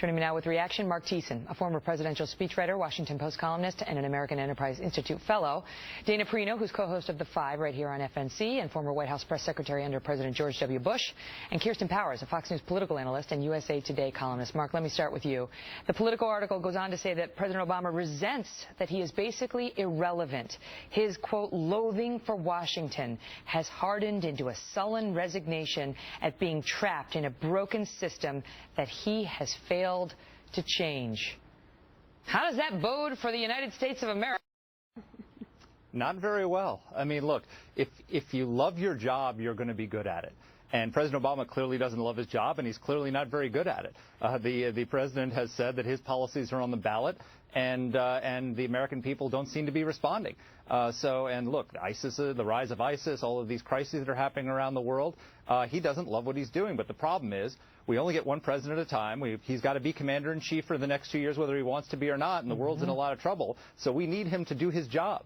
Joining me now with reaction, Mark Thiessen, a former presidential speechwriter, Washington Post columnist, and an American Enterprise Institute fellow. Dana Perino, who's co-host of The Five right here on FNC, and former White House press secretary under President George W. Bush. And Kirsten Powers, a Fox News political analyst and USA Today columnist. Mark, let me start with you. The Politico article goes on to say that President Obama resents that he is basically irrelevant. His, quote, loathing for Washington has hardened into a sullen resignation at being trapped in a broken system that he has failed to change. How does that bode for the United States of America? Not very well. I mean, look, if you love your job, you're going to be good at it. And President Obama clearly doesn't love his job, and he's clearly not very good at it. The president has said that his policies are on the ballot, and the American people don't seem to be responding. And look, ISIS, the rise of ISIS, all of these crises that are happening around the world, he doesn't love what he's doing. But the problem is, we only get one president at a time. He's got to be commander-in-chief for the next 2 years, whether he wants to be or not, and the world's in a lot of trouble. So we need him to do his job.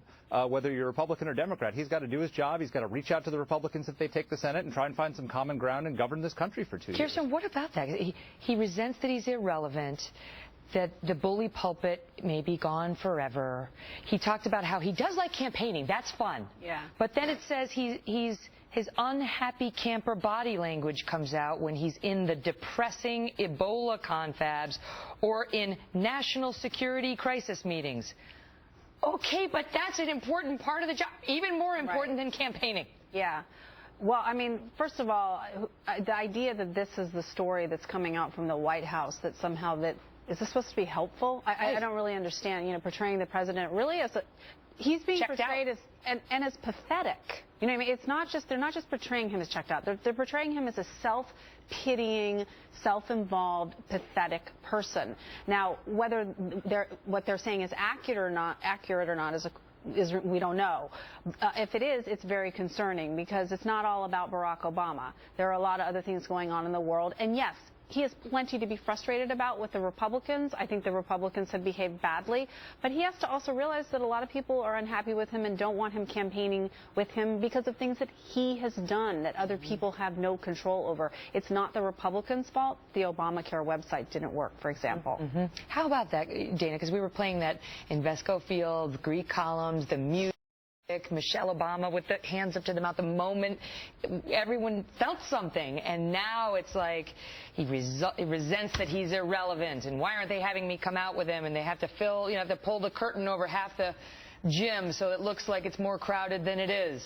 Whether you're Republican or Democrat, he's got to do his job. He's got to reach out to the Republicans if they take the Senate and try and find some common ground and govern this country for 2 years. Kirsten, what about that? He resents that he's irrelevant, that the bully pulpit may be gone forever. He talked about how he does like campaigning. That's fun. Yeah. But then it says his unhappy camper body language comes out when he's in the depressing Ebola confabs or in national security crisis meetings. Okay, but that's an important part of the job, even more important than campaigning. Yeah. Well, I mean, first of all, the idea that this is the story that's coming out from the White House, that somehow is this supposed to be helpful? I don't really understand, portraying the president really as he's being portrayed as as pathetic. You know what I mean? It's not just, they're not just portraying him as checked out. They're portraying him as a self-pitying, self-involved, pathetic person. Now, whether what they're saying is accurate or not is we don't know. If it is, it's very concerning because it's not all about Barack Obama. There are a lot of other things going on in the world. And yes, he has plenty to be frustrated about with the Republicans. I think the Republicans have behaved badly. But he has to also realize that a lot of people are unhappy with him and don't want him campaigning with him because of things that he has done that other people have no control over. It's not the Republicans' fault. The Obamacare website didn't work, for example. How about that, Dana? Because we were playing that Invesco Field, Greek columns, the music. Michelle Obama with the hands up to the mouth. The moment everyone felt something, and now it's like he resents that he's irrelevant, and why aren't they having me come out with him? And they have to have to pull the curtain over half the gym so it looks like it's more crowded than it is.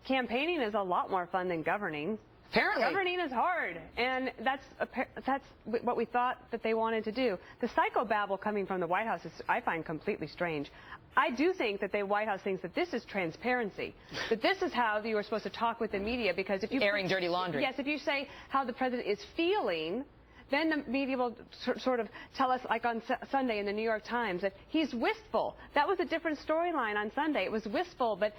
Campaigning is a lot more fun than governing. Apparently. Governing is hard, and that's what we thought that they wanted to do. The psychobabble coming from the White House is, I find, completely strange. I do think that the White House thinks that this is transparency, that this is how you are supposed to talk with the media, because if you airing dirty laundry. Yes, if you say how the president is feeling, then the media will sort of tell us, like on Sunday in the New York Times, that he's wistful. That was a different storyline on Sunday. It was wistful, but,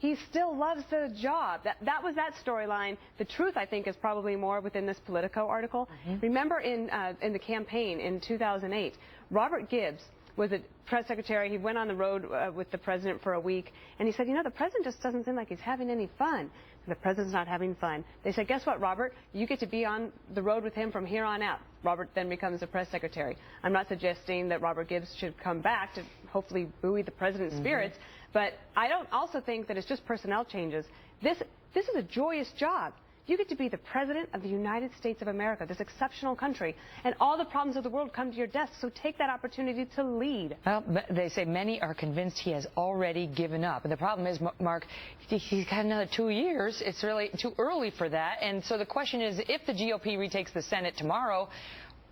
he still loves the job. That was that storyline. The truth, I think, is probably more within this Politico article. Remember in the campaign in 2008, Robert Gibbs was a press secretary. He went on the road with the president for a week, and he said, the president just doesn't seem like he's having any fun. The president's not having fun. They said, guess what, Robert? You get to be on the road with him from here on out. Robert then becomes the press secretary. I'm not suggesting that Robert Gibbs should come back to hopefully buoy the president's spirits, but I don't also think that it's just personnel changes. This is a joyous job. You get to be the president of the United States of America, this exceptional country, and all the problems of the world come to your desk, so take that opportunity to lead. Well, they say many are convinced he has already given up. And the problem is, Mark, he's got another 2 years. It's really too early for that. And so the question is, if the GOP retakes the Senate tomorrow,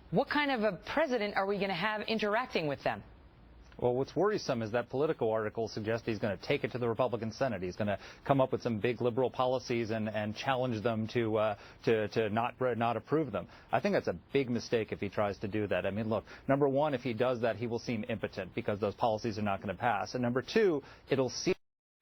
what kind of a president are we going to have interacting with them? Well, what's worrisome is that Politico article suggests he's going to take it to the Republican Senate. He's going to come up with some big liberal policies and challenge them to not approve them. I think that's a big mistake if he tries to do that. I mean, look, number one, if he does that, he will seem impotent because those policies are not going to pass. And number two, it'll seem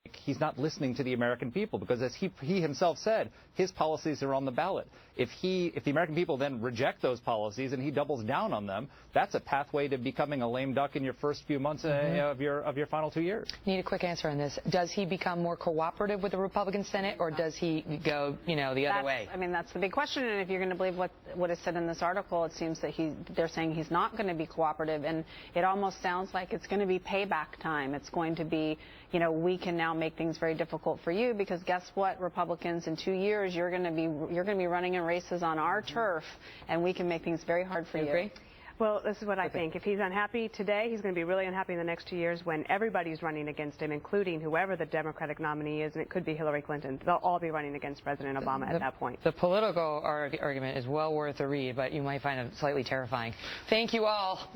like he's not listening to the American people, because as he himself said, his policies are on the ballot. If the American people then reject those policies and he doubles down on them, that's a pathway to becoming a lame duck in your first few months of your final 2 years. Need a quick answer on this. Does he become more cooperative with the Republican Senate, or does he go, the other way? I mean, that's the big question. And if you're going to believe what is said in this article, it seems that they're saying he's not going to be cooperative, and it almost sounds like it's going to be payback time. It's going to be, we can now make things very difficult for you, because guess what, Republicans, in 2 years you're going to be running in races on our turf, and we can make things very hard for you. Agree? Well, this is what I think. If he's unhappy today, he's going to be really unhappy in the next 2 years when everybody's running against him, including whoever the Democratic nominee is, and it could be Hillary Clinton. They'll all be running against President Obama at that point. The political argument is well worth a read, but you might find it slightly terrifying. Thank you all.